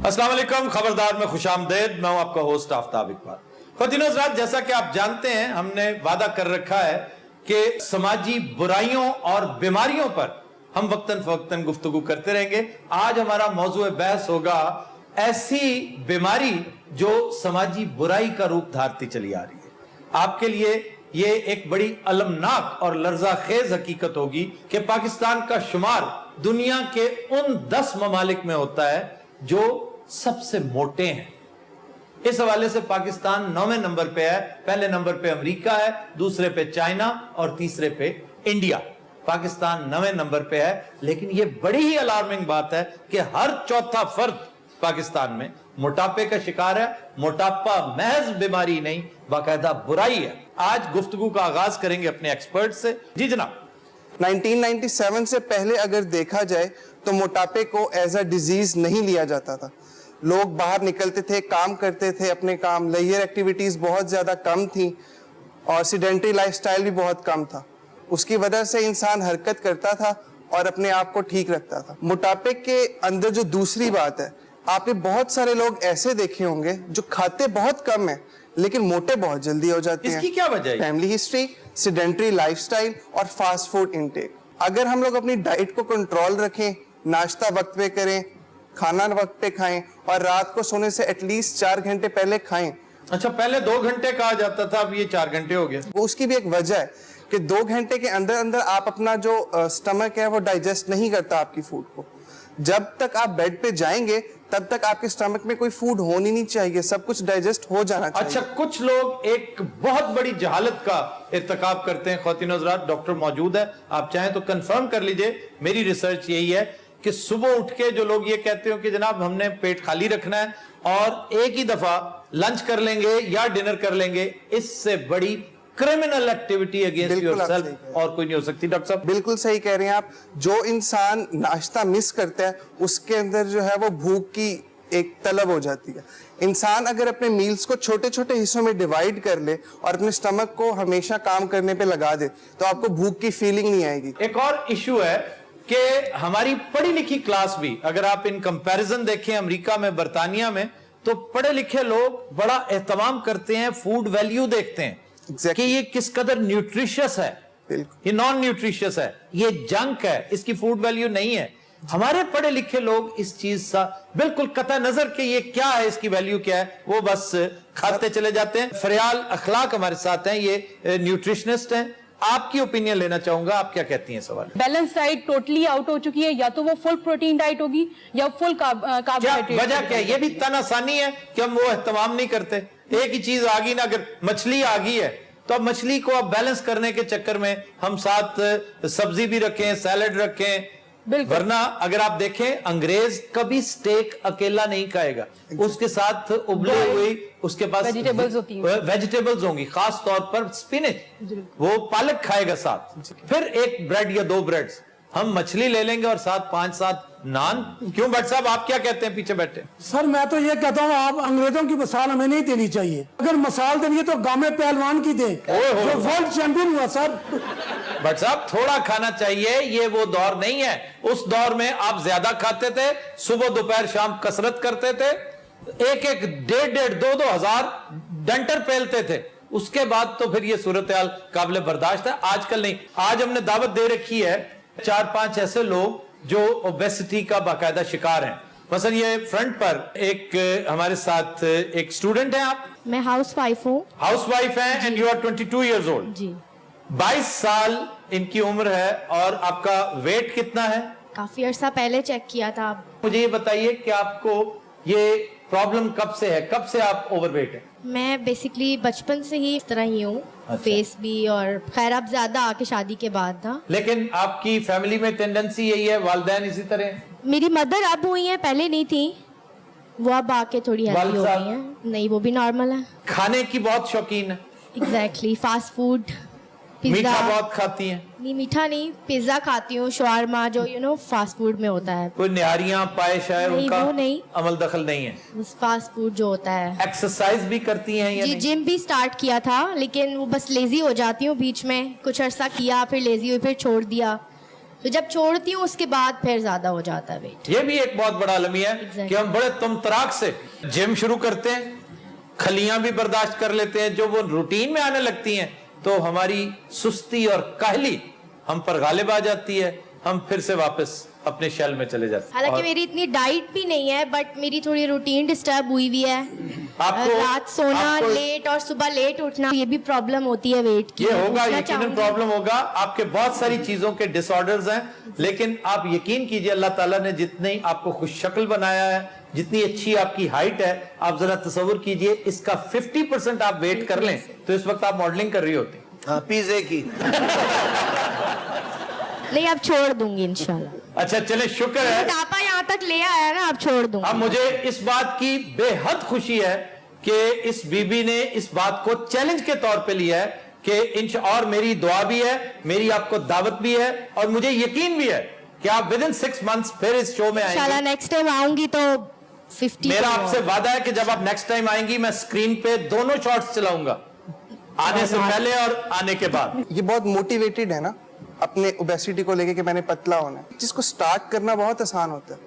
अस्सलाम वालेकुम, खबरदार में खुश आमदेद। मैं हूं आपका होस्ट आफ्ताब इकबाल। ख़वातीन और हज़रात, जैसा कि आप जानते हैं, हमने वादा कर रखा है कि समाजी बुराइयों और बीमारियों पर हम वक्तन फवक्तन गुफ्तगू करते रहेंगे। आज हमारा मौजूद बहस होगा ऐसी बीमारी जो समाजी बुराई का रूप धारती चली आ रही है। आपके लिए ये एक बड़ी अलमनाक और लर्जाखेज हकीकत होगी कि पाकिस्तान का शुमार दुनिया के उन 10 ममालिक में होता है जो सबसे मोटे हैं। इस हवाले से पाकिस्तान 9वें नंबर पे है। पहले नंबर पे अमेरिका है, दूसरे पे चाइना और तीसरे पे इंडिया। पाकिस्तान 9वें नंबर पे है। लेकिन यह बड़ी ही अलार्मिंग बात है कि हर चौथा फर्द पाकिस्तान में मोटापे का शिकार है। मोटापा महज बीमारी नहीं, बाकायदा बुराई है। आज गुफ्तगू का आगाज करेंगे अपने एक्सपर्ट से। जी जनाब। 1997 से पहले अगर देखा जाए तो मोटापे को एज अ डिजीज नहीं लिया जाता था। लोग बाहर निकलते थे, काम करते थे अपने काम, लेजर एक्टिविटीज बहुत ज्यादा कम थी और सीडेंटरी लाइफस्टाइल भी बहुत कम था। उसकी वजह से इंसान हरकत करता था और अपने आप को ठीक रखता था। मोटापे के अंदर जो दूसरी बात है, आपने बहुत सारे लोग ऐसे देखे होंगे जो खाते बहुत कम है लेकिन मोटे बहुत जल्दी हो जाते हैं। इसकी क्या वजह है? फैमिली हिस्ट्री, सीडेंटरी लाइफस्टाइल और फास्ट फूड इनटेक। अगर हम लोग अपनी डाइट को कंट्रोल रखें, नाश्ता वक्त पे करें, खाना वक्त पे खाएं और रात को सोने से एटलीस्ट 4 घंटे पहले खाएं। अच्छा, पहले 2 घंटे कहा जाता था, अब ये 4 घंटे हो गया। वो उसकी भी एक वजह है कि 2 घंटे के अंदर अंदर आप अपना जो स्टमक है वो डाइजेस्ट नहीं करता आपकी फूड को। जब तक आप बेड पे जाएंगे तब तक आपके स्टमक में कोई फूड होनी नहीं चाहिए, सब कुछ डाइजेस्ट हो जाना चाहिए। अच्छा, कुछ लोग एक बहुत बड़ी जहालत का इर्तिकाब करते हैं। ख़वातीन और हज़रात, डॉक्टर मौजूद है, आप चाहें तो कंफर्म कर लीजिए। मेरी रिसर्च यही है कि सुबह उठ के जो लोग ये कहते हो कि जनाब हमने पेट खाली रखना है और एक ही दफा लंच कर लेंगे या डिनर कर लेंगे, इससे बड़ी क्रिमिनल एक्टिविटी अगेंस्ट योरसेल्फ और कोई नहीं हो सकती। डॉक्टर साहब बिल्कुल सही कह रहे हैं आप। जो इंसान नाश्ता मिस करता है उसके अंदर जो है वो भूख की एक तलब हो जाती है। इंसान अगर अपने मील्स को छोटे छोटे हिस्सों में डिवाइड कर ले और अपने स्टमक को हमेशा काम करने पे लगा दे तो आपको भूख की फीलिंग नहीं आएगी। एक और इशू है कि हमारी पढ़ी लिखी क्लास भी, अगर आप इन कंपैरिजन देखें अमेरिका में, बरतानिया में, तो पढ़े लिखे लोग बड़ा एहतमाम करते हैं, फूड वैल्यू देखते हैं कि ये किस कदर न्यूट्रिशियस है, ये नॉन न्यूट्रिशियस है, ये जंक है, इसकी फूड वैल्यू नहीं है। हमारे पढ़े लिखे लोग इस चीज सा बिल्कुल कतई नजर के ये क्या है, इसकी वैल्यू क्या है, वो बस खाते चले जाते हैं। फरियाल अखलाक हमारे साथ हैं, ये न्यूट्रिशनिस्ट हैं। आपकी ओपिनियन लेना चाहूंगा, आप क्या कहती हैं? सवाल बैलेंस डाइट टोटली आउट हो चुकी है, या तो वो फुल प्रोटीन डाइट होगी या फुल कार्बोहाइड्रेट। वजह क्या है? ये भी इतना आसानी है कि हम वो एहतमाम नहीं करते। एक ही चीज आ गई ना, अगर मछली आ गई है तो अब मछली को अब बैलेंस करने के चक्कर में हम साथ सब्जी भी रखें, सैलड रखें। वरना अगर आप देखें, अंग्रेज कभी स्टेक अकेला नहीं खाएगा, उसके साथ उबले हुई उसके पास वेजिटेबल्स होंगी, खास तौर पर स्पिनच, वो पालक खाएगा साथ, फिर एक ब्रेड या 2 ब्रेड्स। हम मछली ले लेंगे और साथ 5-7 नान। क्यों भट्ट साहब, आप क्या कहते हैं पीछे बैठे? सर मैं तो ये कहता हूँ, आप अंग्रेजों की मिसाल हमें नहीं देनी चाहिए। अगर मिसाल देनी है तो गामे पहलवान की दे, जो वर्ल्ड चैंपियन हुआ। सर भट्ट साहब, थोड़ा खाना चाहिए, ये वो दौर नहीं है। उस दौर में आप ज्यादा खाते थे, सुबह दोपहर शाम कसरत करते थे, 1-1, 1.5-1.5, 2-2 हजार डंटर पहलते थे। उसके बाद तो फिर ये सूरत हाल काबिल बर्दाश्त है। आजकल नहीं। आज हमने दावत दे रखी है 4-5 ऐसे लोग जो ओबेसिटी का बाकायदा शिकार हैं। मसलन ये फ्रंट पर एक हमारे साथ एक स्टूडेंट है। आप? मैं हाउस वाइफ हूँ। हाउस वाइफ है and you are 22 years old। जी। 22 साल इनकी उम्र है और आपका वेट कितना है? काफी अर्सा पहले चेक किया था। मुझे ये बताइए कि आपको ये प्रॉब्लम कब से है, कब से आप ओवरवेट है? मैं बेसिकली बचपन से ही इस तरह ही हूँ। अच्छा। फेस भी, और खैर अब ज्यादा आके शादी के बाद था। लेकिन आपकी फैमिली में टेंडेंसी यही है, वालिदैन इसी तरह? मेरी मदर अब हुई है, पहले नहीं थी, वो अब आके थोड़ी हेल्दी हो गई है। नहीं, वो भी नॉर्मल है। खाने की बहुत शौकीन है? एग्जैक्टली, फास्ट फूड, मीठा बहुत खाती हैं? नहीं, मीठा नहीं, पिज्जा खाती हूँ, शवारमा, जो फास्ट फूड में होता है। कोई निहारियां, पायश है, उनका वो नहीं, अमल दखल नहीं है? फास्ट फूड जो होता है। एक्सरसाइज भी करती हैं या जी? जिम भी स्टार्ट किया था, लेकिन वो बस लेजी हो जाती हूँ बीच में। कुछ अरसा किया, फिर लेजी हुई, फिर छोड़ दिया। तो जब छोड़ती हूँ उसके बाद फिर ज्यादा हो जाता है वेट। ये भी एक बहुत बड़ा अलमिया है Exactly. कि हम बड़े तुमतराक से जिम शुरू करते हैं, खलियां भी बर्दाश्त कर लेते हैं, जो वो रूटीन में आने लगती हैं तो हमारी सुस्ती और काहली हम पर गालिब आ जाती है, हम फिर से वापस अपने शेल में चले जाते हैं। हालांकि और मेरी इतनी डाइट भी नहीं है, बट मेरी थोड़ी रूटीन डिस्टर्ब हुई हुई है। रात सोना लेट और सुबह लेट उठना, ये भी प्रॉब्लम होती है वेट की। ये होगा, उठना यकीनन चाहूंगी। प्रॉब्लम होगा। आपके बहुत सारी चीजों के डिसऑर्डर्स हैं, लेकिन आप यकीन कीजिए अल्लाह ताला ने जितनी आपको खुश शक्ल बनाया है, जितनी अच्छी आपकी हाइट है, आप जरा तसव्वुर कीजिए इसका 50% आप वेट कर लें तो इस वक्त आप मॉडलिंग कर रही होती। हाँ, पिज़्ज़े की। नहीं, अब छोड़ दूंगी इंशाल्लाह। अच्छा चले, शुक्र है। मोटापा यहाँ तक ले आया ना, अब छोड़ दूंगी। अब मुझे इस बात की बेहद खुशी है कि इस बीबी ने इस बात को चैलेंज के तौर पे लिया है कि और मेरी दुआ भी है, मेरी आपको दावत भी है और मुझे यकीन भी है कि आप विद इन 6 months फिर इस शो में इंशाल्लाह आएंगे। नेक्स्ट टाइम आऊंगी तो 50। मेरा आपसे वादा है कि जब आप नेक्स्ट टाइम आएंगी मैं स्क्रीन पे दोनों शॉट्स चलाऊंगा, आने से पहले और आने के बाद। ये बहुत मोटिवेटेड है ना अपने ओबेसिटी को लेके कि मैंने पतला होना है। जिसको स्टार्ट करना बहुत आसान होता है,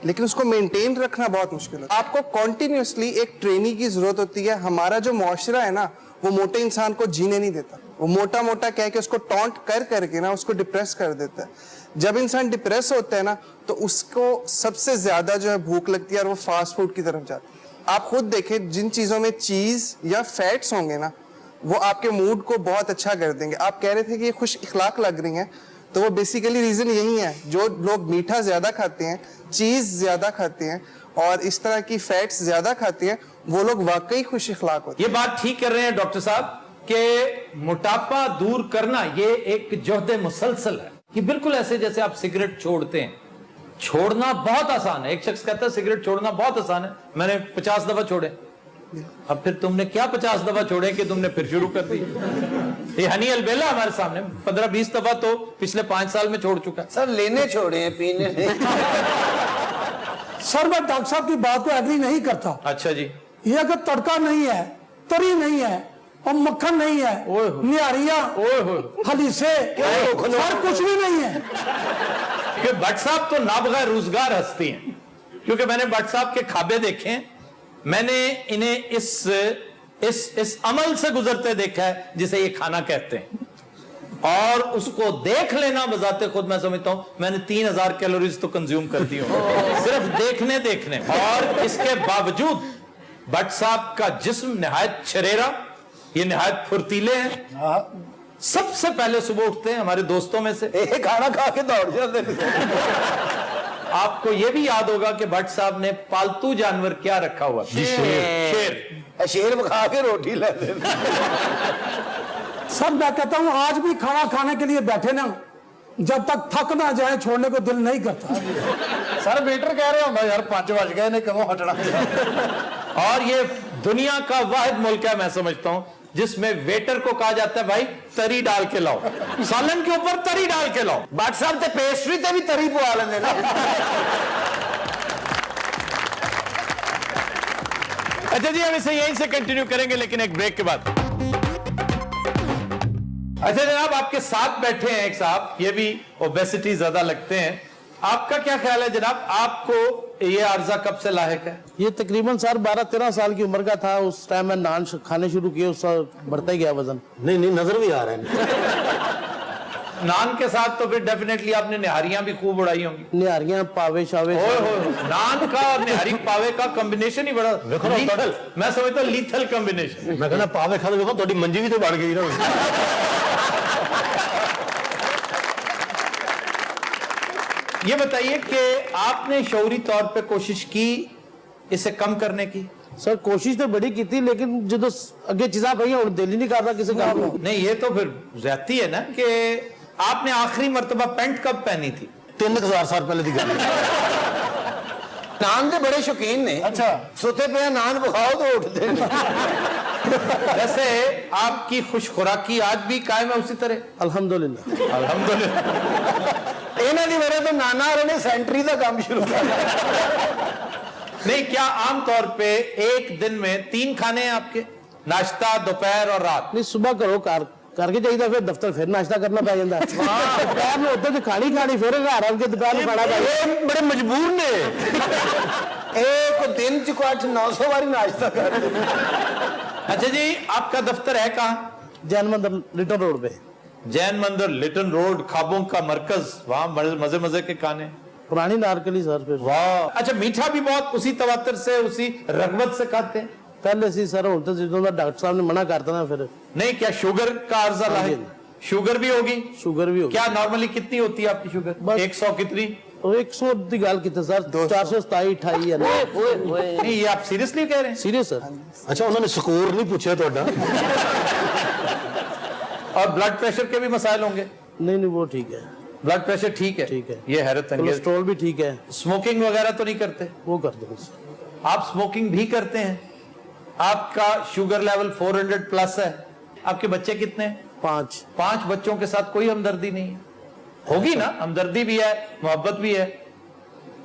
लेकिन उसको मेंटेन रखना बहुत मुश्किल होता है। आपको कॉन्टिन्यूसली एक ट्रेनिंग की जरूरत होती है। हमारा जो मुआशरा है ना, वो मोटे इंसान को जीने नहीं देता। वो मोटा मोटा कह के उसको टॉन्ट कर करके ना उसको डिप्रेस कर देता है। जब इंसान डिप्रेस होता है ना, तो उसको सबसे ज्यादा जो है भूख लगती है और वो फास्ट फूड की तरफ जाता है। आप खुद देखें, जिन चीजों में चीज या फैट्स होंगे ना, वो आपके मूड को बहुत अच्छा कर देंगे। आप कह रहे थे कि ये खुश इखलाक लग रही हैं, तो वो बेसिकली रीजन यही है। जो लोग मीठा ज्यादा खाते हैं, चीज ज्यादा खाते हैं और इस तरह की फैट्स ज्यादा खाते हैं, वो लोग वाकई खुश इखलाक होते ये बात ठीक कर रहे हैं डॉक्टर साहब कि मोटापा दूर करना ये एक जोहद मुसलसल है। कि बिल्कुल ऐसे जैसे आप सिगरेट छोड़ते हैं, छोड़ना बहुत आसान है। एक शख्स कहता है सिगरेट छोड़ना बहुत आसान है, मैंने 50 दफा छोड़े। अब फिर तुमने क्या 50 दफा छोड़े कि तुमने फिर शुरू कर दी? ये हनी अलबेला हमारे सामने 15-20 दफा तो पिछले 5 साल में छोड़ चुका है। सर लेने छोड़े हैं, पीने नहीं। सर मैं डॉक्टर साहब की बात को एग्री नहीं करता। अच्छा जी, ये अगर तड़का नहीं है, तरी नहीं है और मक्खन नहीं है, ओए होए। निहारियां, ओए होए। हलीसे, सर कुछ भी नहीं है। कि भट्ट साहब तो नाबगैर रोजगार हस्ती हैं, क्योंकि मैंने भट्ट साहब के खाबे देखे हैं, मैंने इन्हें इस अमल से गुजरते देखा है जिसे ये खाना कहते हैं, और उसको देख लेना बजाते खुद मैं समझता हूं मैंने 3000 कैलोरीज तो कंज्यूम कर दी हो सिर्फ देखने। और इसके बावजूद भट्ट साहब का जिस्म निहायत छरेरा, ये निहायत फुर्तीले हैं। सबसे पहले सुबह उठते हैं हमारे दोस्तों में से, एक खाना खा के दौड़ जाते हैं। आपको यह भी याद होगा कि भट्ट साहब ने पालतू जानवर क्या रखा हुआ? शेर। शेर खा के रोटी लेते हैं। सर मैं कहता हूँ आज भी खाना खाने के लिए बैठे ना, जब तक थक ना जाए छोड़ने को दिल नहीं करता। सर वेटर कह रहे होगा यार 5 बज गए, नहीं कमो हटना। और ये दुनिया का वाहिद मुल्क है मैं समझता हूं जिसमें वेटर को कहा जाता है भाई तरी डाल के लाओ, सालन के ऊपर तरी डाल के लाओ। भट्ट साहब ते पेस्ट्री ते भी तरी पवा लेंगे ना। अच्छा जी, हम इसे यहीं से कंटिन्यू करेंगे लेकिन एक ब्रेक के बाद। अच्छा जनाब, आपके साथ बैठे हैं एक साहब, ये भी ओबेसिटी ज्यादा लगते हैं, आपका क्या ख्याल है जनाब, आपको ये अर्जा कब से लाहिक है? ये तकरीबन सर 12-13 साल की उम्र का था, उस टाइम मैं नान खाने शुरू किए, उस बढ़ता ही गया वजन। नहीं नजर भी आ रहा है। नान के साथ तो फिर डेफिनेटली आपने निहारियां भी खूब उड़ाई होंगी। निहारियां, पावे शावे। ओए होए, नान का और निहारी पावे का कॉम्बिनेशन ही बड़ा लीथल, मैं समझता हूं लीथल कॉम्बिनेशन। मैं कहना पावे खा देखो थोड़ी मंजी भी तो बढ़ गई ना। ये बताइए कि आपने शौरी तौर पे कोशिश की इसे कम करने की? सर कोशिश तो बड़ी की थी, लेकिन जो अगे चीजा पई है दिल ही नहीं कर रहा किसी काम को। नहीं, ये तो फिर ज्यादती है ना कि आपने आखिरी मर्तबा पैंट कब पहनी थी? 3000 साल पहले की गल। नान के बड़े शौकीन ने। अच्छा, सोते पे नान बखाओ तो उठते हैं। वैसे आपकी खुश खुराकी आज भी कायम है उसी तरह? अल्हम्दुलिल्लाह। अल्हम्दुलिल्लाह। इन्हां दी वजह तो नाना और ने सेंटरी का काम शुरू कर दिया। नहीं, क्या आम तौर पे एक दिन में 3 खाने हैं आपके? नाश्ता, दोपहर और रात? नहीं, सुबह करो कार करके चाहिए फिर दफ्तर फिर नाश्ता करना पै जाता दोपहर में उधर से खानी फिर घर आके दोपहर में खाना पै ਇਹ ਬੜੇ ਮਜਬੂਰ ਨੇ ਇਹ ਕੋ ਦਿਨ ਚ ਕੋ 800-900 ਵਾਰੀ ਨਾਸ਼ਤਾ ਕਰਦੇ ਨੇ। अच्छा जी, आपका दफ्तर है कहाँ? जैन मंदिर लिटल रोड पे, जैन मंदिर लिटन रोड, ख्वाबों का मरकज, वहाँ मजे मजे के खाने। पुरानी नारकली सर पे। वाह। अच्छा, मीठा भी बहुत उसी तवत्तर से, उसी रगबत से खाते हैं? पहले सी सर, ਹੁਣ ਤਾਂ ਜਦੋਂ ਦਾ ਡਾਕਟਰ ਸਾਹਿਬ ਨੇ ਮਨਾ ਕਰਤਾ ਨਾ ਫਿਰ नहीं, क्या शुगर का अर्जा है? शुगर भी होगी? ਸ਼ੂਗਰ ਵੀ ਹੋ ਗਈ। क्या नॉर्मली कितनी होती है आपकी शुगर? बस। 100 कितनी? ਉਹ 100 ਦੀ ਗੱਲ ਕੀਤੀ ਸਰ, 427 28 ਹੈ ਨਾ। नहीं, ये आप सीरियसली कह रहे हैं? ਸੀਰੀਅस ਸਰ। ਅੱਛਾ, ਉਹਨਾਂ ਨੇ ਸਕੋਰ ਨਹੀਂ ਪੁੱਛਿਆ ਤੁਹਾਡਾ? और ब्लड प्रेशर के भी मसाइल होंगे? नहीं वो ठीक है। ब्लड प्रेशर ठीक है? ठीक है। ये हैरत अंगेज। कोलेस्ट्रॉल भी ठीक है। स्मोकिंग वगैरह तो नहीं करते? वो कर दो। आप स्मोकिंग भी करते हैं? आपका शुगर लेवल 400 प्लस है। आपके बच्चे कितने हैं? 5। 5 बच्चों के साथ कोई हमदर्दी नहीं है? होगी ना, हमदर्दी भी है, मोहब्बत भी है।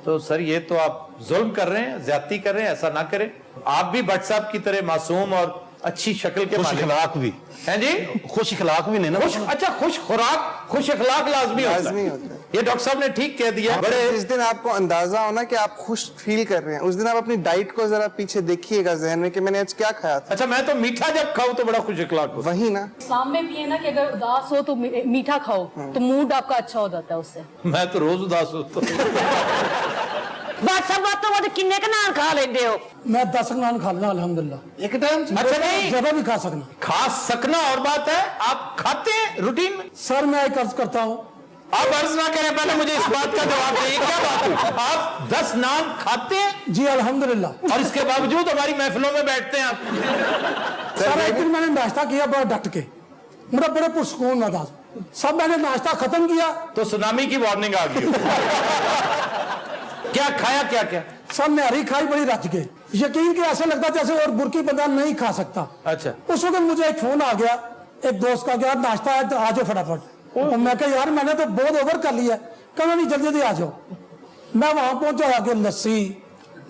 तो सर, ये तो आप जुल्म कर रहे हैं, ज्यादती कर रहे हैं, ऐसा ना करें। आप भी भट्ट साहब की तरह मासूम और अच्छी शक्ल के खुश मालिक इखलाक भी हैं जी। खुश इखलाक भी नहीं ना। अच्छा, खुश खुराक, खुश अखलाक लाजमी होता है। ये डॉक्टर साहब ने ठीक कह दिया। बड़े जिस दिन आपको अंदाजा हो ना कि आप खुश फील कर रहे हैं, उस दिन आप अपनी डाइट को जरा पीछे देखिएगा जहन में कि मैंने आज क्या खाया था। अच्छा, मैं तो मीठा जब खाऊं तो बड़ा खुश अखलाक होता वही ना, इस्लाम में भी है ना कि अगर उदास हो तो मीठा खाओ तो मूड आपका अच्छा हो जाता है उससे। है। मैं तो रोज उदास होता हूं। बस सब बात तो वो किन्ने का नान खा लेते हो? मैं 10 नान खा लेना अल्हम्दुलिल्लाह। ਇੱਕ ਟਾਈਮ अच्छा, नहीं ज्यादा भी खा सकना। खा सकना और बात है, आप खाते हैं रूटीन में? सर मैं एक अर्ज करता हूँ, आप अर्ज ना करें, पहले मुझे इस बात का जवाब दें, क्या बात है? आप 10 नान खाते हैं जी अल्हम्दुलिल्लाह। और इसके बावजूद हमारी महफिलों में बैठते हैं आप? सर एक दिन मैंने नाश्ता किया बड़ा डट के, मेरा बड़े पुरसकून में था। सब मैंने नाश्ता खत्म किया तो सुनामी की वार्निंग आ गई। क्या खाया, क्या क्या? सब निहारी खाई बड़ी रच के, यकीन के ऐसा लगता जैसे और बुरकी बंदा नहीं खा सकता। अच्छा। उस वक्त मुझे एक फोन आ गया एक दोस्त का, यार नाश्ता है तो आ जाओ फटाफट। और मैं कहा यार मैंने तो बहुत ओवर कर लिया। कहना नहीं, जल्दी जल्दी आ जाओ। मैं वहां पहुंचा, आके लस्सी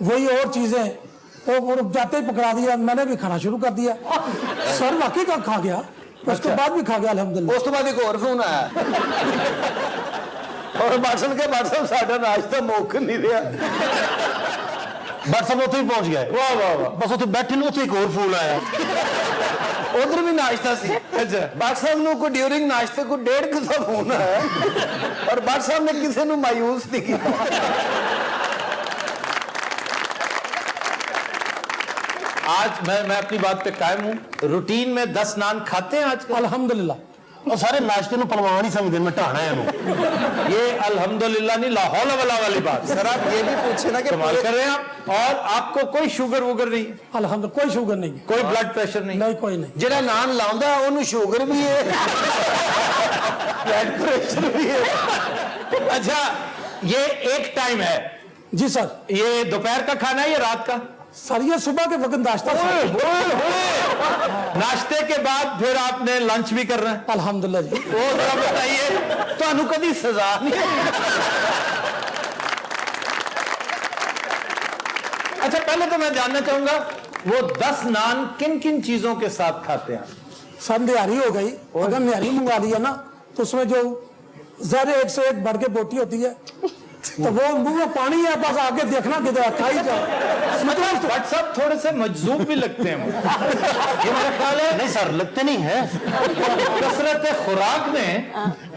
वही और चीजें और जाते ही पकड़ा दिया। मैंने भी खाना शुरू कर दिया। सर वाकई का खा गया, उसके बाद भी खा गया अल्हम्दुलिल्लाह। ਉਸ ਤੋਂ ਬਾਅਦ ਇੱਕ ਹੋਰ ਫੋਨ ਆਇਆ ਔਰ ਬਾਟਸਨ ਕੇ ਬਾਟਸਨ ਸਾਡਾ ਨਾਸ਼ਤਾ ਮੁੱਕ ਨਹੀਂ ਰਿਹਾ। ਬਾਟਸਨ ਉੱਥੇ ਹੀ ਪਹੁੰਚ ਗਿਆ। वाह वाह वाह। ਬਸ ਉੱਥੇ ਬੈਠੇ ਨੂੰ ਉੱਥੇ ਇੱਕ ਹੋਰ ਫੋਨ ਆਇਆ। ਉਧਰ ਵੀ ਨਾਸ਼ਤਾ ਸੀ। अच्छा। ਬਾਟਸਨ ਨੂੰ ਕੋਈ ਡਿਊਰਿੰਗ ਨਾਸ਼ਤੇ ਕੋ 1.5 ਦਾ ਫੋਨ ਆਇਆ ਔਰ ਬਾਟਸਨ ਨੇ ਕਿਸੇ ਨੂੰ ਮਾਯੂਸ ਨਹੀਂ ਕੀਤਾ। आज मैं अपनी बात पे कायम हूँ। रूटीन में 10 नान खाते हैं आजकल? अल्हम्दुलिल्लाह। ਉਹ ਸਾਰੇ ਨਾਸ਼ਤੇ ਨੂੰ ਪਹਿਲਵਾਨ ਹੀ ਸਮਝਦੇ ਨੇ, ਮੈਂ ਢਾਣਾ ਇਹਨੂੰ। ये अल्हम्दुलिल्लाह नहीं, लाहौल वाला वाली बात। सर आप ये भी पूछे ना कि कमाल कर रहे हैं आप। और आपको कोई शुगर वुगर नहीं, अल्हम्दुलिल्लाह कोई शुगर नहीं है, कोई ब्लड प्रेशर नहीं? नहीं कोई नहीं। ਜਿਹੜਾ ਨਾਨ ਲਾਉਂਦਾ ਉਹਨੂੰ ਸ਼ੂਗਰ ਵੀ ਹੈ, ਬਲੱਡ ਪ੍ਰੈਸ਼ਰ ਵੀ ਹੈ। अच्छा, ये एक टाइम है? जी सर। ये दोपहर का खाना है या रात का? सर ये सुबह के वक्त नाश्ता नाश्ते के बाद फिर आपने लंच भी करना है? अल्हम्दुलिल्लाह जी। वो जरा बताइए, ਤੁਹਾਨੂੰ ਕਦੀ ਸਜ਼ਾ ਨਹੀਂ? अच्छा, पहले तो मैं जानना चाहूंगा वो 10 नान किन किन चीजों के साथ खाते हैं? सर निहारी हो गई, अगर निहारी मंगा लिया ना तो उसमें जो जहर एक से एक बढ़ के बोटी होती है तो वो मुंह में पानी है, बस आगे देखना किधर खाई जाओ। मतलब भट्ट साहब थोड़े से मजजूब भी लगते हैं। ये मेरा ख्याल है। नहीं सर, लगते नहीं है। कसरत खुराक ने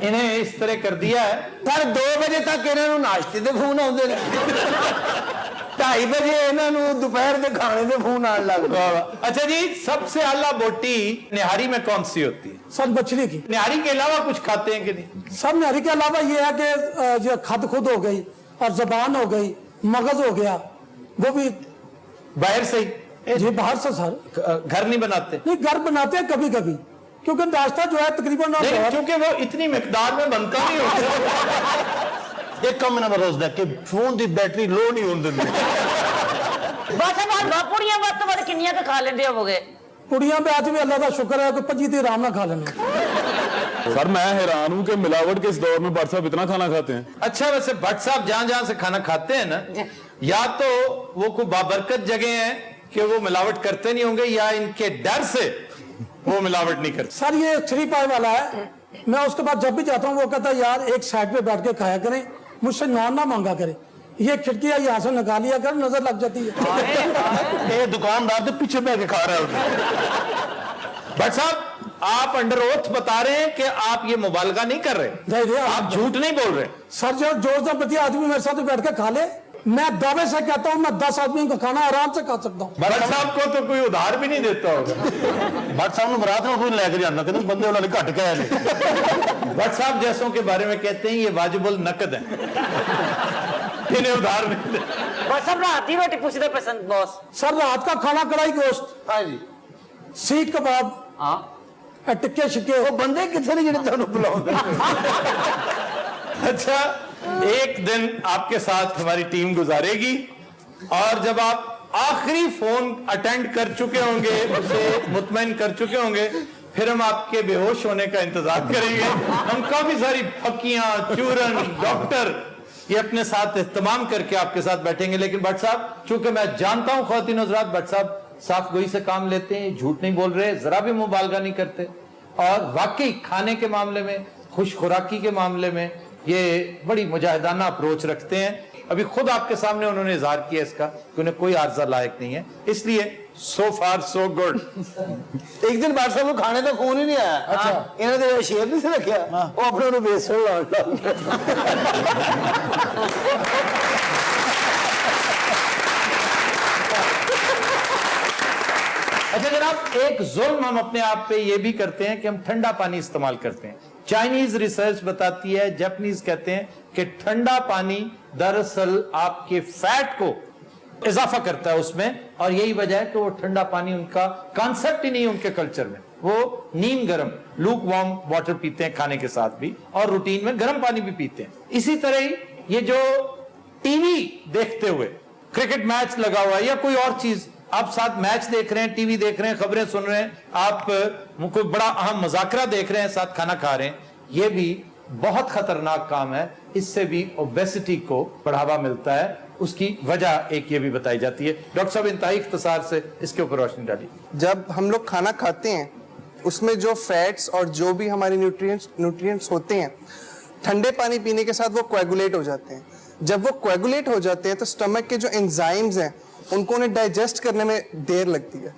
इन्हें इस तरह कर दिया है। सर 2 ਵਜੇ ਤੱਕ ਇਹਨਾਂ ਨੂੰ ਨਾਸ਼ਤੇ ਦੇ ਫੋਨ ਆਉਂਦੇ ਨੇ, 2:30 ਵਜੇ ਇਹਨਾਂ ਨੂੰ ਦੁਪਹਿਰ ਦੇ ਖਾਣੇ ਦੇ ਫੋਨ ਆਉਣ ਲੱਗ ਪਏ। अच्छा जी, सबसे आला बोटी निहारी में कौन सी होती है? सर मछली की। निहारी के अलावा कुछ खाते हैं कि नहीं? सब निहारी के अलावा ये है कि जो खद खुद हो गई और जबान हो गई, मगज हो गया, वो भी बाहर से ही? जी बाहर से सर, घर नहीं बनाते? नहीं घर बनाते हैं कभी कभी, क्योंकि नाश्ता जो है तकरीबन नहीं, क्योंकि वो इतनी मिकदार में बनता नहीं होता। ਇੱਕ ਕੰਮ ਇਹਨਾਂ ਦਾ ਰੋਜ਼ ਕਿ ਫੋਨ ਦੀ ਬੈਟਰੀ ਲੋ ਨਹੀਂ ਹੋਣ ਦਿੰਦੇ। बस अब पुड़ियां ਵੱਧ ਤੋਂ ਵੱਧ ਕਿੰਨੀਆਂ ਕੁ ਖਾ ਲੈਂਦੇ ਹੋਵੋਗੇ? पुड़िया पे आज भी अल्लाह का शुक्र है कि 25 दिन आराम ना खा लेंगे। सर मैं हैरान हूँ कि मिलावट के इस दौर में भट्ट साहब इतना खाना खाते हैं। अच्छा, वैसे भट्ट साहब जहां जहां से खाना खाते हैं ना, या तो वो कोई बाबरकत जगह है कि वो मिलावट करते नहीं होंगे, या इनके डर से वो मिलावट नहीं करते। सर ये 3 पाई वाला है, मैं उसके बाद जब भी जाता हूँ वो कहता है यार एक साइड पे बैठ के खाया करें, मुझसे नान ना मांगा करें, ये खिड़कियां यहाँ से निकाल लिया कर, नजर लग जाती है। ये दुकानदार तो पीछे बैठ के खा रहा है। भट्ट साहब आप अंडर ओथ बता रहे हैं कि आप ये मुबालगा नहीं कर रहे, आप झूठ नहीं बोल रहे। सर जो जोरजबरदस्ती आदमी मेरे साथ बैठ के खा ले, मैं दावे से कहता हूँ मैं 10 आदमियों का खाना आराम से खा सकता हूँ। भट्ट साहब को तो कोई उधार भी नहीं देता होगा। भट्ट साहब ने बरात में कोई लेकर जाना कहते बंदे उन्होंने घट के आए। भट्ट साहब जैसों के बारे में कहते हैं ये वाजिबुल नकद है, इन्हें उधार नहीं देते। बस सब रात की रोटी पूछते पसंद बॉस। सर रात का खाना कढ़ाई गोश्त, हाँ जी, सीख कबाब, हाँ टिक्के शिक्के। वो बंदे कितने ने जिन्हें ਤੁਹਾਨੂੰ ਬੁਲਾਉਂਦੇ। अच्छा, एक दिन आपके साथ हमारी टीम गुजारेगी और जब आप आखिरी फोन अटेंड कर चुके होंगे, उसे मुतमईन कर चुके होंगे, फिर हम आपके बेहोश होने का इंतजार करेंगे। हम काफी सारी फकियां, चूरन, डॉक्टर ये अपने साथ इस्तेमाल करके आपके साथ बैठेंगे। लेकिन भट्ट साहब, चूंकि मैं जानता हूं ख्वातीन हज़रात, भट्ट साहब साफ गोई से काम लेते हैं, झूठ नहीं बोल रहे, जरा भी मुबालगा नहीं करते, और वाकई खाने के मामले में, खुश खुराकी के मामले में ये बड़ी मुजाहिदाना अप्रोच रखते हैं। अभी खुद आपके सामने उन्होंने इजहार किया इसका कि उन्हें कोई आर्जा लायक नहीं है, इसलिए सो फार सो गुड। एक दिन भट्ट साहब को खाने का फोन ही नहीं आया। अच्छा, इन्होंने शेर नहीं से रखा, वो अपने बेसन अच्छा जनाब, एक जुल्म हम अपने आप पे ये भी करते हैं कि हम ठंडा पानी इस्तेमाल करते हैं। चाइनीज रिसर्च बताती है, जापानीज कहते हैं कि ठंडा पानी दरअसल आपके फैट को इजाफा करता है उसमें, और यही वजह है कि वो ठंडा पानी उनका कॉन्सेप्ट ही नहीं है उनके कल्चर में। वो नीम गर्म लूक वार्म वाटर पीते हैं खाने के साथ भी, और रूटीन में गर्म पानी भी पीते हैं। इसी तरह ही ये जो टीवी देखते हुए, क्रिकेट मैच लगा हुआ है या कोई और चीज, आप साथ मैच देख रहे हैं, टीवी देख रहे हैं, खबरें सुन रहे हैं, आप कोई बड़ा अहम मजाकरा देख रहे हैं, साथ खाना खा रहे हैं, ये भी बहुत खतरनाक काम है। इससे भी ओबेसिटी को बढ़ावा मिलता है। उसकी वजह एक ये भी बताई जाती है। डॉक्टर साहब इंतहाई इख्तिसार से इसके ऊपर रोशनी डाली। जब हम लोग खाना खाते हैं उसमें जो फैट्स और जो भी हमारे न्यूट्रिएंट्स होते हैं, ठंडे पानी पीने के साथ वो कोएगुलेट हो जाते हैं। जब वो कोएगुलेट हो जाते हैं तो स्टमक के जो एंजाइम्स हैं उनको उन्हें डाइजेस्ट करने में देर लगती है,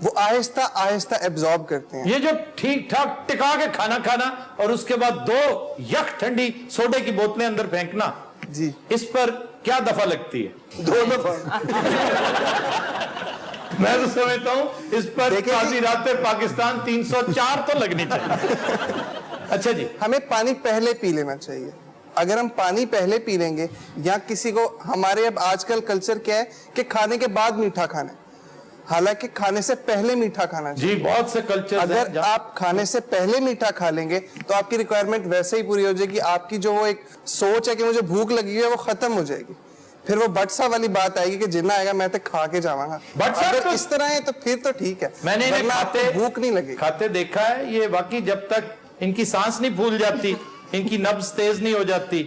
वो आहिस्ता आहिस्ता एब्जॉर्ब करते हैं। ये जो ठीक ठाक टिका के खाना खाना और उसके बाद 2 यख ठंडी सोडे की बोतलें अंदर फेंकना जी, इस पर क्या दफा लगती है? 2 दफा। मैं तो समझता हूं इस पर काजी राते पाकिस्तान 304 तो लगनी चाहिए। अच्छा जी, हमें पानी पहले पी लेना चाहिए। अगर हम पानी पहले पी लेंगे, या किसी को, हमारे अब आजकल कल्चर क्या है कि खाने के बाद मीठा खाना है, हालांकि खाने से पहले मीठा खाना चाहिए। जी, बहुत से कल्चर अगर आप खाने से पहले मीठा खा लेंगे तो आपकी रिक्वायरमेंट वैसे ही पूरी हो जाएगी। आपकी जो वो एक सोच है कि मुझे भूख लगी है वो खत्म हो जाएगी। फिर वो भट्ट वाली बात आएगी कि जितना आएगा मैं तो खा के जाऊंगा। अगर तो इस तरह है तो फिर तो ठीक है, मैंने इन्हें खाते भूख नहीं लगेगी। खाते देखा है, ये वाकई जब तक इनकी सांस नहीं फूल जाती, इनकी नब्ज तेज नहीं हो जाती,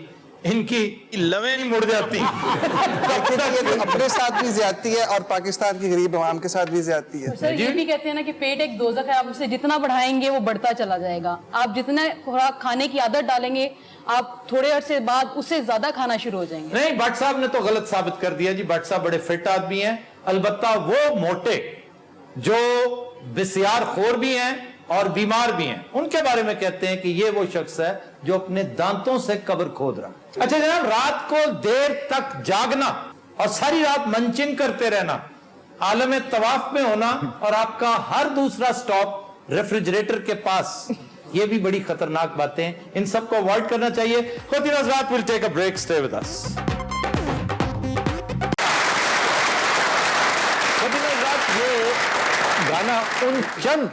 इनकी लवें नहीं मुड़ जाती। ये तो अपने साथ भी ज्यादती है और पाकिस्तान की गरीब आवाम के साथ भी ज्यादती है। सर ये भी कहते हैं ना कि पेट एक दोज़ख है, आप उसे जितना बढ़ाएंगे वो बढ़ता चला जाएगा। आप जितना खुराक खाने की आदत डालेंगे, आप थोड़े अरसे बाद उससे ज्यादा खाना शुरू हो जाएंगे। नहीं, भट्ट साहब ने तो गलत साबित कर दिया जी। भट्ट साहब बड़े फिट आदमी हैं, अलबत्ता वो मोटे जो बिस्यार खोर भी हैं और बीमार भी हैं, उनके बारे में कहते हैं कि ये वो शख्स है जो अपने दांतों से कब्र खोद रहा। अच्छा जनाब, रात को देर तक जागना और सारी रात मंचिंग करते रहना, आलम तवाफ में होना और आपका हर दूसरा स्टॉप रेफ्रिजरेटर के पास, ये भी बड़ी खतरनाक बातें, इन सबको अवॉइड करना चाहिए। ख्वातीन हज़रात, will take a break, stay with us. ख्वातीन हज़रात, ये गाना उन चंद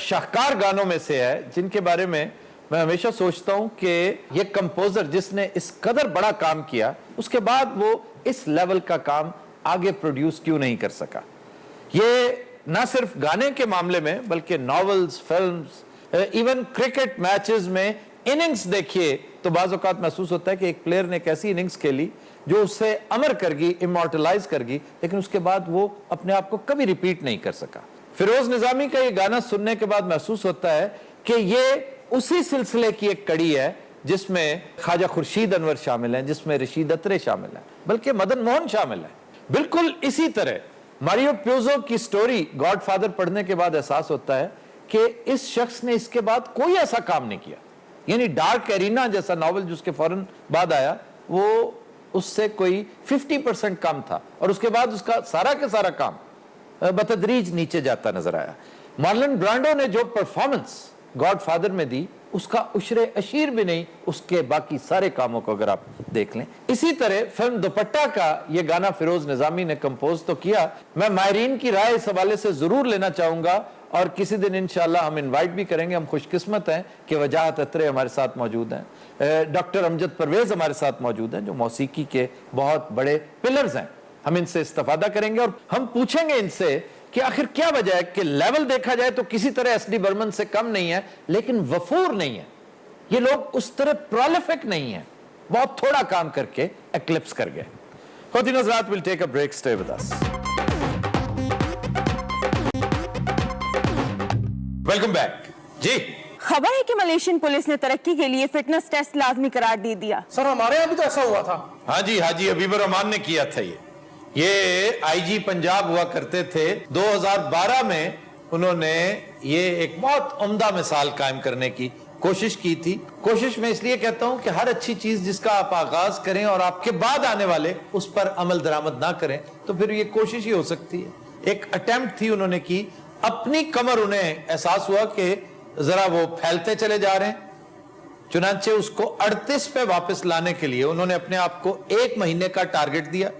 शाहकार गानों में से है जिनके बारे में मैं हमेशा सोचता हूं कि ये कंपोजर जिसने इस कदर बड़ा काम किया, उसके बाद वो इस लेवल का काम आगे प्रोड्यूस क्यों नहीं कर सका। ये ना सिर्फ गाने के मामले में बल्कि novels, films, even cricket matches में इनिंग्स देखिए तो बाज़ औक़ात महसूस होता है कि एक प्लेयर ने एक ऐसी इनिंग्स खेली जो उससे अमर करगी, इमॉर्टलाइज करगी, लेकिन उसके बाद वो अपने आप को कभी रिपीट नहीं कर सका। फिरोज निजामी का ये गाना सुनने के बाद महसूस होता है कि ये उसी सिलसिले की एक कड़ी है जिसमें ख्वाजा खुर्शीद अनवर शामिल हैं, जिसमें रशीद अत्रे शामिल हैं, बल्कि मदन मोहन शामिल हैं। बिल्कुल इसी तरह मारियो प्यूजो की स्टोरी गॉडफादर पढ़ने के बाद एहसास होता है कि इस शख्स ने इसके बाद कोई ऐसा काम नहीं किया, यानी डार्क एरिना जैसा नॉवल जिसके फौरन बाद आया वो उससे कोई 50% कम था, और उसके बाद उसका सारा का सारा काम बतदरीज नीचे जाता नजर आया। मार्लन ब्रांडो ने जो परफॉर्मेंस गॉडफादर में दी उसका उशरे अशीर भी नहीं उसके बाकी सारे कामों को अगर आप देख लें। इसी तरह फिल्म दुपट्टा का ये गाना फिरोज निजामी ने कंपोज तो किया, मैं मायरीन की राय इस हवाले से जरूर लेना चाहूंगा और किसी दिन इंशाल्लाह हम इनवाइट भी करेंगे। हम खुशकिस्मत हैं कि वजाहत अत्रे हमारे साथ मौजूद हैं, डॉक्टर अमजद परवेज हमारे साथ मौजूद हैं जो मौसीकी के बहुत बड़े पिलर्स हैं। हम इनसे इस्तेफादा करेंगे और हम पूछेंगे इनसे कि आखिर क्या वजह है कि लेवल देखा जाए तो किसी तरह एसडी बर्मन से कम नहीं है, लेकिन वफूर नहीं है। ये लोग उस तरह प्रोलिफिक नहीं है, बहुत थोड़ा काम करके एक्लिप्स कर गए। खुद हज़रात will take a break, stay with us. Welcome back ji. खबर है कि मलेशियन पुलिस ने तरक्की के लिए फिटनेस टेस्ट लाजमी करार दे दिया। सर हमारे यहाँ भी तो ऐसा हुआ था। हाँ जी हबीबुर रहमान ने किया था। ये आईजी पंजाब हुआ करते थे। 2012 में उन्होंने ये एक बहुत उम्दा मिसाल कायम करने की कोशिश की थी। कोशिश में इसलिए कहता हूं कि हर अच्छी चीज जिसका आप आगाज करें और आपके बाद आने वाले उस पर अमल दरामद ना करें तो फिर ये कोशिश ही हो सकती है। एक अटेम्प्ट थी उन्होंने की, अपनी कमर उन्हें एहसास हुआ कि जरा वो फैलते चले जा रहे हैं, चुनांचे उसको 38 पे वापस लाने के लिए उन्होंने अपने आप को 1 महीने का टारगेट दिया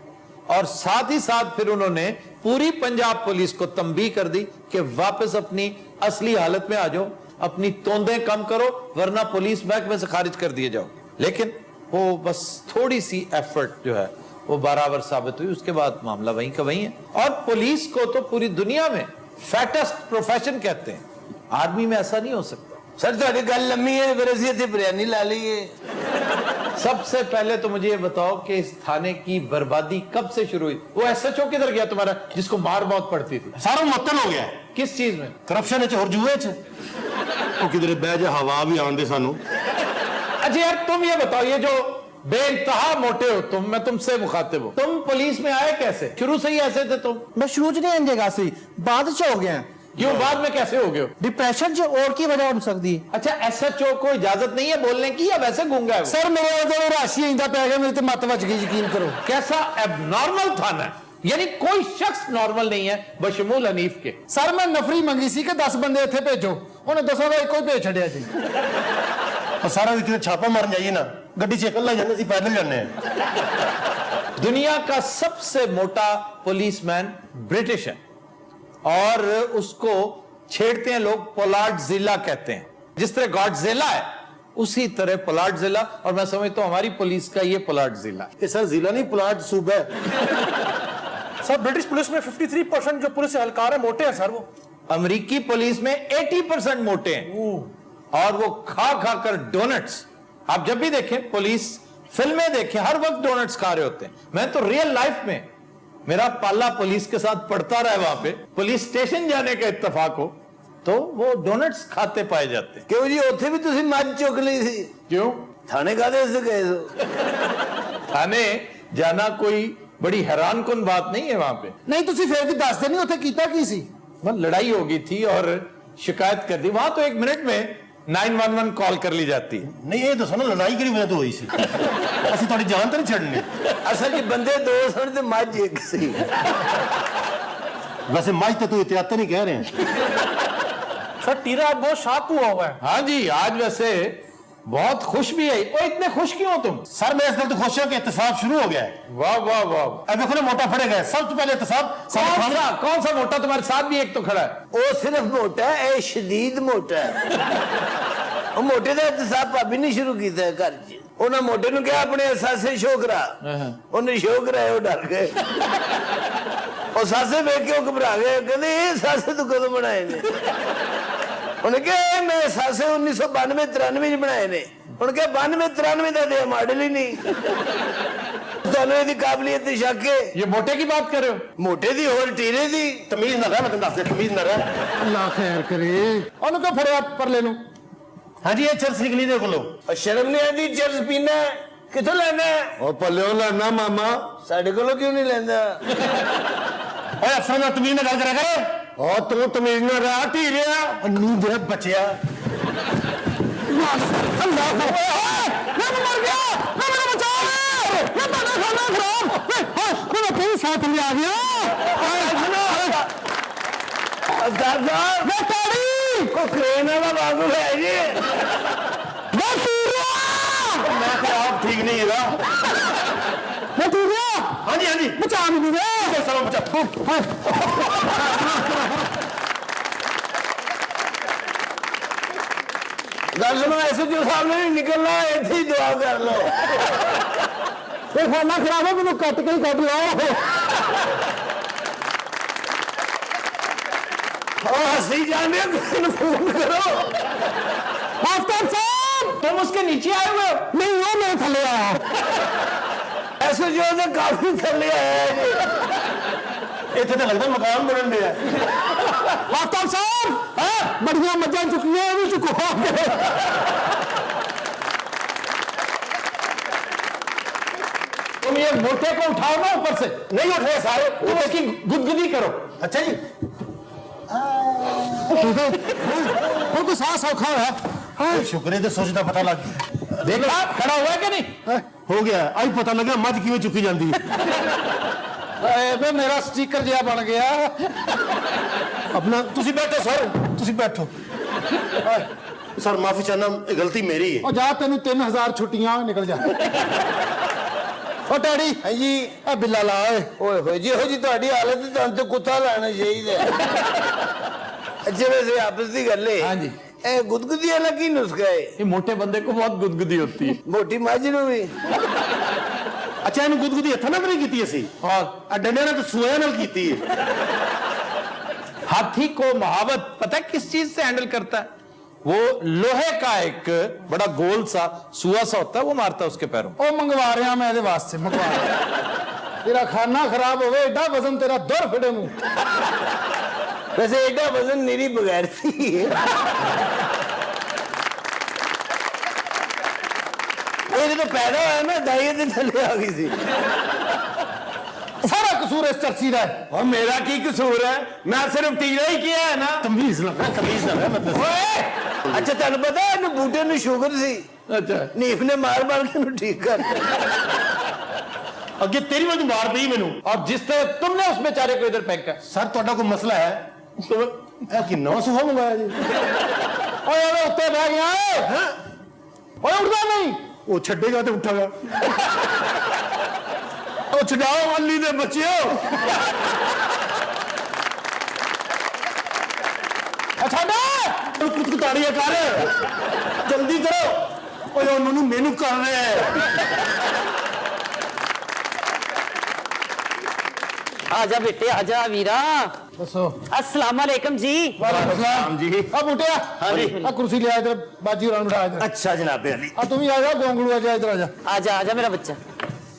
और साथ ही साथ फिर उन्होंने पूरी पंजाब पुलिस को तंबीह कर दी कि वापस अपनी असली हालत में आ जाओ, अपनी तोंदें कम करो वरना पुलिस महकमे से खारिज कर दिए जाओ। लेकिन वो बस थोड़ी सी एफर्ट जो है वो बराबर साबित हुई, उसके बाद मामला वहीं का वहीं है। और पुलिस को तो पूरी दुनिया में फैटेस्ट प्रोफेशन कहते हैं, आर्मी में ऐसा नहीं हो सकता। सर थोड़ी गल लम्मी है, फिर असी इत्थे बिरयानी ला ली है। सबसे पहले तो मुझे ये बताओ कि इस थाने की बर्बादी कब से शुरू हुई? वो एसएचओ किधर गया तुम्हारा जिसको मार मौत पड़ती थी? सारा मुअत्तल हो गया है। किस चीज में? करप्शन और जुए च। वो किधर बह जा हवा भी आन दे सानू। अच्छा यार तुम ये बताओ, ये जो बेइंतहा मोटे हो तुम, मैं तुमसे मुखातिब हूं, तुम पुलिस में आए कैसे? शुरू से ही ऐसे थे तुम? मैं शुरू च नहीं जगह से बाद च हो गया। क्यों बाद में कैसे हो गए? डिप्रेशन जो और की वजह हो सकती है। अच्छा एसएचओ को इजाजत नहीं है बोलने की या वैसे गूंगा है? सर मेरे तो राशि इंदा पै गया, मेरे तो मत बच गई, यकीन करो। कैसा एबनॉर्मल थाना है, यानी कोई शख्स नॉर्मल नहीं है बशमूल हनीफ के। सर मैं नफरी मंगी सी कि 10 बंदे इत्थे भेजो, उन्हें 10 का कोई भेज छड़िया जी। और सारा दिन छापा मारन जाइए ना, गड्डी से इकल्ला जाने, पैदल जाने हैं। दुनिया का सबसे मोटा पुलिसमैन ब्रिटिश है और उसको छेड़ते हैं लोग, पोलार्ड जिला कहते हैं। जिस तरह गॉडजिला है उसी तरह पोलार्ड जिला, और मैं समझता हूं हमारी पुलिस का ये पोलार्ड जिला। ये सर जिला नहीं पोलार्ड सूबा है। सर ब्रिटिश पुलिस में 53% जो पुलिस एहलकार है मोटे हैं सर। वो अमेरिकी पुलिस में 80% मोटे हैं और वो खा खा कर डोनट्स। आप जब भी देखें पुलिस फिल्में देखें हर वक्त डोनट्स खा रहे होते हैं। मैं तो रियल लाइफ में मेरा पाला पुलिस के साथ पड़ता रहा, वहां पे पुलिस स्टेशन जाने का इत्तेफाक हो तो वो डोनट्स खाते पाए जाते हैं। क्यों जी उत्थे भी तुसी मज चुक ली थी? क्यों? थाने कादे से गए हो? थाने जाना कोई बड़ी हैरान कुन बात नहीं है। वहां पे नहीं तुसी फिर भी दस दिन नहीं उत्थे कीता की सी? बस लड़ाई हो गई थी और शिकायत कर दी। वहां तो 1 मिनट में 911 कॉल कर ली जाती है। नहीं ये दसो ना लड़ाई की वजह तो हुई सी। असि थोड़ी जान तो नहीं छड़नी। असल जी बंदे दो सन ते मज एक सी। वैसे मज तो तू एहतियात नहीं कह रहे हैं। सर टीरा आज बहुत शार्प हुआ है। हाँ जी आज वैसे बहुत खुश भी है। ओ इतने खुश क्यों हो तुम? सर मैं इस गल तो खुश हूं कि एहतसाब शुरू हो गया है। वाह वाह वाह। अब देखो ना मोटा फड़े गए। सबसे पहले एहतसाब कौन सा मोटा? तुम्हारे साथ भी एक तो खड़ा है। वो सिर्फ मोटा है, ए शदीद मोटा है। वो मोटे का एहतसाब भाभी ने शुरू किया है घर च। उन्हें मोटे ने कहा अपने सासे शो करा, उन्हें शो कराया, वो डर गए। और सासे वेख के घबरा गए, कहते ये सासे तू कदों बनाए ने? उन्हें कहा मैं सासे 1992-93 बनाए ने। उन्हें कहा 92-93 का तो मॉडल ही नहीं। ਤੁਹਾਨੂੰ ਇਹਦੀ ਕਾਬਲੀਅਤ ਤੇ ਸ਼ੱਕ ਹੈ? ये मोटे की बात कर रहे हो? ਮੋਟੇ ਦੀ ਹੋਰ ਟੀਰੇ ਦੀ? ਤਮੀਜ਼ ਨਾਲ ਰਹਿ, ਮੈਂ ਤੈਨੂੰ ਦੱਸ ਦੇ, ਤਮੀਜ਼ ਨਾਲ ਰਹਿ। ਅੱਲਾ ਖੈਰ ਕਰੇ। ਉਹਨੂੰ ਕਿਉਂ ਫੜਿਆ ਪਰਲੇ ਨੂੰ? ਹਾਂਜੀ ਇਹ ਚਰਸ ਨਿਕਲੀ ਦੇ ਕੋਲੋਂ। ਸ਼ਰਮ ਨਹੀਂ ਆਉਂਦੀ ਚਰਸ ਪੀਣਾ? ਕਿੱਥੋਂ ਲੈਣਾ? ਉਹ ਪੱਲਿਓ ਲੈਣਾ ਮਾਮਾ। ਸਾਡੇ ਕੋਲੋਂ ਕਿਉਂ ਨਹੀਂ ਲੈਂਦਾ? ਓਏ ਅਫਸਰ ਨਾਲ ਤਮੀਜ਼ ਨਾਲ ਗੱਲ ਕਰਿਆ ਕਰ। ਉਹ ਤੂੰ ਤਮੀਜ਼ ਨਾਲ ਰਹਿ ਢੀਰਿਆ। ਨੀਂਦ ਦੇ ਬਚਿਆ। ਅੱਲਾ ਮੈਂ ਮਰ ਗਿਆ, ਮੈਂ ਮੈਨੂੰ ਬਚਾ ਲੈ, ਮੈਂ ਤਾਂ ਖਾਣਾ ਖਰਾਬ। ਮੈਂ ਤੇਰੇ ਸਾਥ ਲੈ ਆ ਗਿਆ। ਅਫਸਰ ਸਾਹਿਬ ਮੈਂ ਤਾੜੀ ਕੋ ਕ੍ਰੇਨ ਵਾਲਾ ਬਾਬੂ ਹੈ ਜੀ। ਮੈਂ ਤੀਰਿਆ। ਮੈਂ ਖਰਾਬ ਠੀਕ ਨਹੀਂ ਹੈਗਾ। ਮੈਂ ਤੀਰਿਆ। ਹਾਂਜੀ ਹਾਂਜੀ ਬਚਾ ਮੈਨੂੰ ਵੇ। ਚਲ ਬਚਾ। ਗੱਲ ਸੁਣੋ, ਐਸੇ ਜੋ ਸਾਹਮਣੇ ਨਹੀਂ ਨਿਕਲਣਾ, ਇੱਥੇ ਹੀ ਦੁਆ ਕਰ ਲਓ। ਇਹ ਖਾਣਾ ਖਰਾਬ ਹੈ, ਮੈਨੂੰ ਕੱਟ ਕੇ ਹੀ ਕੱਢ ਲਾਓ। हंसी जाने फोन करो। आफ्ताब साहब तुम उसके नीचे आए हुए हो? नहीं वो मैं थले आया। ऐसे जो है काफी थले आया है। इतने तो लगता मकान बनन दे। आफ्ताब साहब बढ़िया मजा चुकी है, भी चुको। तुम ये मोटे को उठाओ ना ऊपर से। नहीं उठ रहे सारे, तुम उसकी गुदगुदी करो। अच्छा जी। तो सांस औखा है। शुक्र है तो सोचता पता लग गया। देखा खड़ा हुआ है कि नहीं? हो गया आई पता लगा मझ किवें चुकी जाती है। मेरा स्टिकर जिहा बन गया। अपना तुसी बैठो सर, तुसी बैठो। सर माफी चाहना, गलती मेरी है। जा तेन 3000 छुट्टियां निकल जा। ओ डैडी हाँ जी ए बिल्ला ला ओए। ओए हो जी ਤੁਹਾਡੀ ਹਾਲਤ ਤੇ ਤੁਹਾਨੂੰ ਤੇ ਕੁੱਤਾ ਲਾਣਾ ਚਾਹੀਦਾ। ਅੱਛਾ ਵੈਸੇ ਆਪਸ ਦੀ ਗੱਲ ਹੈ। हाँ जी, ਇਹ ਗੁਦਗੁਦੀ ਵਾਲਾ ਕੀ ਨੁਸਖਾ ਹੈ? ये मोटे बंदे को बहुत गुदगुदी होती है। ਮੋਟੀ ਮੱਝ ਨੂੰ ਵੀ? अच्छा इन्हू गुदगुदी हत्थां नाल नहीं कीती असी, और आ डंडे नाल तो सूए नाल कीती है। हाथी को महावत पता है किस चीज से हैंडल करता है? वो लोहे का एक बड़ा गोल सा सुआ सा होता है, वो मारता है उसके पैरों। ਉਹ ਮੰਗਵਾ ਰਿਹਾ ਮੈਂ ਇਹਦੇ ਵਾਸਤੇ ਮੰਗਵਾ ਰਿਹਾ। ਤੇਰਾ ਖਾਣਾ ਖਰਾਬ ਹੋਵੇ, ਏਡਾ ਵਜ਼ਨ ਤੇਰਾ ਦੁਰ ਫਿੜੇ ਨੂੰ। ਵੈਸੇ ਐਡਾ ਵਜ਼ਨ ਮੇਰੀ ਬਗੈਰਤੀ ਹੈ। ਇਹ ਜਦੋਂ ਪੈਦਾ ਹੋਇਆ ਨਾ ਦਾਈ ਦੇ ਥੱਲੇ ਆ ਗਈ ਸੀ। सारा कसूर इस चर्ची का है। और मेरा की कसूर है? मैं सिर्फ टीरा ही किया है ना। तमीज ना मैं दस। अच्छा तेन पता है इन्हें बूटे ਨੂੰ ਸ਼ੂਗਰ ਸੀ। अच्छा, ਨੀਫ ਨੇ ਮਾਰ ਮਾਰ ਕੇ ਇਹਨੂੰ ਠੀਕ ਕਰ। अगे तेरी वजह मार पई मैनू। और जिस तरह तुमने उस बेचारे को इधर फेंका। सर ਤੁਹਾਡਾ कोई मसला है तो कि नवा सोफा मंगाया जी। ओए ओए उत्ते बह गया। ओए उठदा नहीं। वो छड़ेगा तो उठागा। ओ छड़ाओ अली दे बच्चियो। अच्छा डे कुछ ताड़ियां कर जल्दी करो। ओए उन्होंने मेनू कर रहे हैं। आजा बेटे आजा वीरा। ਦੱਸੋ। अस्सलाम वालेकुम जी। सलाम जी। ਆ ਬੁੱਟਿਆ ਆ ਕੁਰਸੀ ਲਿਆ ਇਧਰ, ਬਾਜੀ ਹੋਰਾਂ ਨੂੰ ਬਿਠਾ ਇਧਰ। अच्छा जनाब अली। ਆ ਤੂੰ ਵੀ ਆ ਜਾ, ਗੋਂਗਲੂ ਆ ਜਾ ਇਧਰ ਆ ਜਾ। आजा आजा मेरा बच्चा।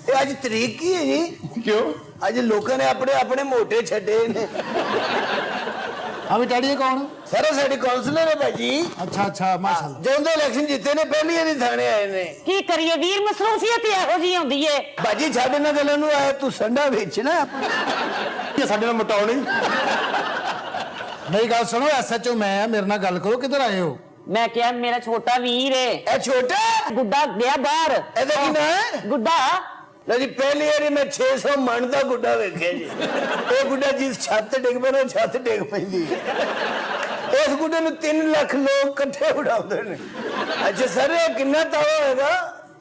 ਇਹ ਅੱਜ ਤਰੀਕ ਕੀ ਹੈ ਜੀ? क्यों? ਅੱਜ ਲੋਕਾਂ ਨੇ ਆਪਣੇ ਆਪਣੇ ਮੋਟੇ ਛੱਡੇ ਨੇ। ਆ ਵੀ ਡੈਡੀ ਇਹ ਕੌਣ? ਸਾਰਾ ਸਾਡੇ ਕਾਉਂਸਲਰ ਹੈ ਭਾਜੀ। ਅੱਛਾ ਅੱਛਾ ਮਾਸ਼ਾਅੱਲਾ। ਜਦੋਂ ਇਲੈਕਸ਼ਨ ਜਿੱਤੇ ਨੇ ਪਹਿਲੀ ਵਾਰੀ ਥਾਣੇ ਆਏ ਨੇ। की करिए वीर, मसरूफियत ਇਹੋ ਜੀ ਹੁੰਦੀ ਏ। ਭਾਜੀ ਸਾਡੇ ਨਾਲ ਗੱਲਾਂ ਨੂੰ ਆਇਆ ਤੂੰ ਸੰਡਾ ਵੇਚਣਾ ਆਪਣਾ। ये साडे नाल मटाओ नहीं। ਮੇਰੀ ਗੱਲ ਸੁਣੋ, ਐਸਐਚਓ ਮੈਂ ਆ, ਮੇਰੇ ਨਾਲ ਗੱਲ ਕਰੋ। ਕਿੱਧਰ ਆਏ ਹੋ? मैं क्या मेरा छोटा वीर है। ਇਹ ਛੋਟਾ गुड्डा गया बाहर। ਇਹਦਾ ਕੀ ਨਾਂ ਹੈ? गुड्डा ਲਓ ਜੀ ਪਹਿਲੀ ਵਾਰੀ ਮੈਂ 600 ਮਣ ਦਾ ਗੁੱਡਾ ਵੇਖਿਆ ਜੀ। ਇਹ ਗੁੱਡਾ ਜਿਸ ਛੱਤ ਤੇ ਡਿੱਗ ਪੈਣਾ ਛੱਤ ਡਿੱਗ ਪੈਂਦੀ ਹੈ। ਇਸ ਗੁੱਡੇ ਨੂੰ 3 ਲੱਖ ਲੋਕ ਇਕੱਠੇ ਉਡਾਉਂਦੇ ਨੇ। ਅੱਛਾ ਸਰ ਇਹ ਕਿੰਨਾ ਤਾਵਾ ਹੋਏਗਾ?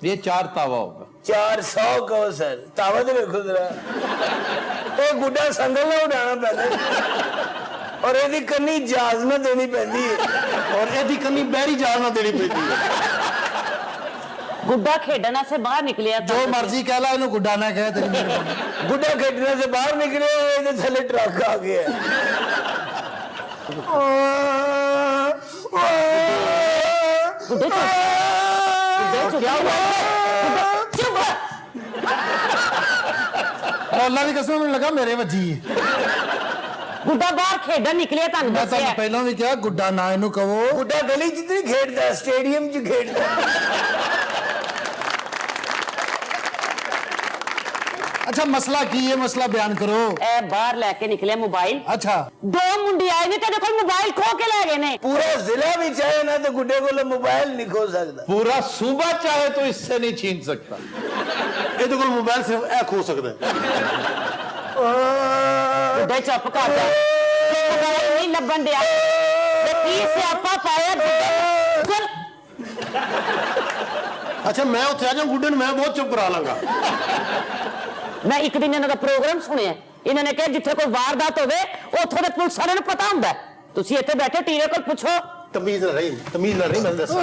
ये 4 तावा होगा। 400 ਕਹੋ ਸਰ। ਤਾਵਾ ਤੇ ਵੇਖੋ ਜਰਾ। ਇਹ ਗੁੱਡਾ ਸੰਗਲ ਨਾਲ ਉਡਾਉਣਾ ਪੈਂਦਾ ਔਰ ਇਹਦੀ ਕੰਨੀ ਇਜਾਜ਼ਤ ਨਾ ਦੇਣੀ ਪੈਂਦੀ ਹੈ। और एदी कन्नी बहरी जान ना देनी पैंदी है। गुड्डा खेडना से बाहर निकलिया था। ਜੋ ਮਰਜ਼ੀ ਕਹਿ ਲੈ, ਇਹਨੂੰ ਗੁੱਡਾ ਨਾ ਕਹਿ, ਤੇਰੀ ਮਿਹਰਬਾਨੀ। गुड्डा खेडने से बाहर निकले ਇਹਦੇ ਥੱਲੇ ਟਰੱਕ ਆ ਗਿਆ। गुड्डे चुप। गुड्डे चुप। क्या हुआ? गुड्डे चुप। ਅੱਲਾ ਦੀ ਕਸਮ ਮੈਨੂੰ ਲੱਗਾ ਮੇਰੇ ਵੱਜੀ ਗੁੱਡਾ ਬਾਹਰ ਖੇਡਣ ਨਿਕਲਿਆ ਤੁਹਾਨੂੰ ਮੈਂ ਦੱਸਿਆ ਤੁਹਾਨੂੰ ਪਹਿਲਾਂ ਵੀ ਕਿਹਾ ਗੁੱਡਾ ਨਾ ਇਹਨੂੰ ਕਹੋ ਗੁੱਡਾ ਗਲੀ 'ਚ ਨਹੀਂ ਖੇਡਦਾ ਸਟੇਡੀਅਮ 'ਚ ਖੇਡਦਾ ਅੱਛਾ ਮਸਲਾ ਕੀ ਹੈ ਮਸਲਾ ਬਿਆਨ ਕਰੋ ਇਹ ਬਾਹਰ ਲੈ ਕੇ ਨਿਕਲਿਆ ਮੋਬਾਈਲ ਅੱਛਾ 2 ਮੁੰਡੇ ਆਏ ਨੇ ਤੇਰੇ ਕੋਲ ਮੋਬਾਈਲ ਖੋ ਕੇ ਲੈ ਗਏ ਨੇ ਪੂਰਾ ਜ਼ਿਲ੍ਹਾ ਵੀ ਚਾਹੇ ਨਾ ਤੇ ਗੁੱਡੇ ਕੋਲ ਮੋਬਾਈਲ ਨਹੀਂ ਖੋ ਸਕਦਾ पूरा सूबा चाहे तो इससे नहीं छीन सकता ਇਹਦੇ ਕੋਲ ਮੋਬਾਈਲ ਸਿਰਫ ਇਹ ਖੋ ਸਕਦਾ ਗੁੱਡੇ ਚੁੱਪ ਕਰ ਜਾ ਮੋਬਾਈਲ ਨਹੀਂ ਲੱਭਣ ਡਿਆ ਤੇ ਕੀ ਸਿਆਪਾ ਪਾਇਆ ਗੁੱਡੇ ਅੱਛਾ ਮੈਂ ਉੱਥੇ ਆ ਜਾ ਗੁੱਡੇ ਨੂੰ ਮੈਂ ਬਹੁਤ ਚੁੱਪ ਕਰਾ ਲਾਂਗਾ ਮੈਂ ਇੱਕ ਦਿਨ ਇਹਨਾਂ ਦਾ ਪ੍ਰੋਗਰਾਮ ਸੁਣਿਆ ਇਹਨਾਂ ਨੇ ਕਿਹਾ ਜਿੱਥੇ ਕੋਈ ਵਾਰਦਾਤ ਹੋਵੇ ਉੱਥੋਂ ਦੇ ਪੁਲਿਸ ਵਾਲਿਆਂ ਨੂੰ ਪਤਾ ਹੁੰਦਾ ਤੁਸੀਂ ਇੱਥੇ ਬੈਠੇ ਟੀਰੇ ਕੋਲ ਪੁੱਛੋ ਤਮੀਜ਼ ਨਾਲ ਰਹੀ ਮੈਂ ਦੱਸਾਂ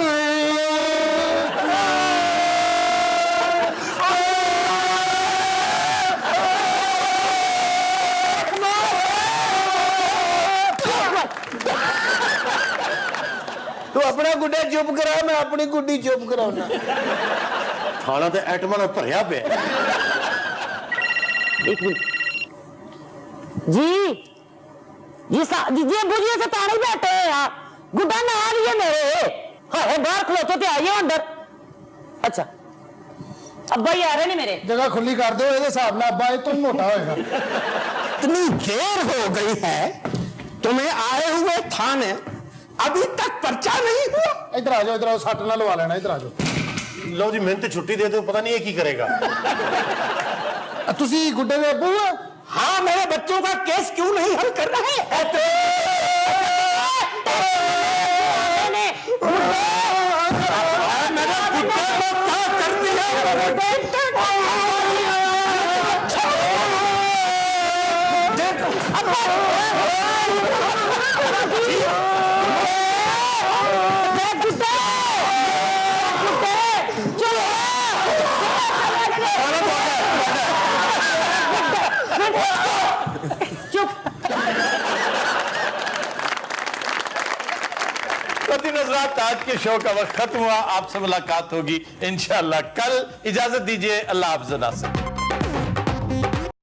ਤੂੰ ਆਪਣਾ ਗੁੱਡਾ ਚੁੱਪ ਕਰਾ ਮੈਂ ਆਪਣੀ ਗੁੱਡੀ ਚੁੱਪ ਕਰਾਉਣਾ ਥਾਣਾ ਤੇ ਐਟਮਾਂ ਨਾਲ ਭਰਿਆ ਪਿਆ एक मिनट जी जी बुझिए से ताने बैठे हैं यार गुड्डा ना आ रही है मेरे हाय बाहर खलोते थे आइए अंदर अच्छा अब्बा ही आ रहे ने मेरे जगह खुली कर दो ਇਹਦੇ ਹਿਸਾਬ ਨਾਲ ਅੱਬਾ ਇਹ ਤੋਂ ਮੋਟਾ ਹੋਏਗਾ इतनी देर हो गई है तुम्हें आए हुए थाने अभी तक पर्चा नहीं हुआ ਇੱਧਰ ਆ ਜਾਓ ਇੱਧਰ ਆਓ ਸੱਟ ਨਾਲ ਲਵਾ ਲੈਣਾ ਇੱਧਰ ਆ ਜਾਓ ਲਓ ਜੀ ਮੈਨੂੰ ਤੇ ਛੁੱਟੀ ਦੇ ਦਿਓ ਪਤਾ ਨਹੀਂ ਇਹ ਕੀ ਕਰੇਗਾ ਤੁਸੀਂ ਗੁੱਡੇ ਦੇ ਅੱਬੂ ਆ हाँ मेरे बच्चों का केस क्यों नहीं हल कर रहे नज़रात आज के शो का वक्त खत्म हुआ आपसे मुलाकात होगी इंशाअल्लाह कल इजाजत दीजिए अल्लाह हाफ़िज़ नासिर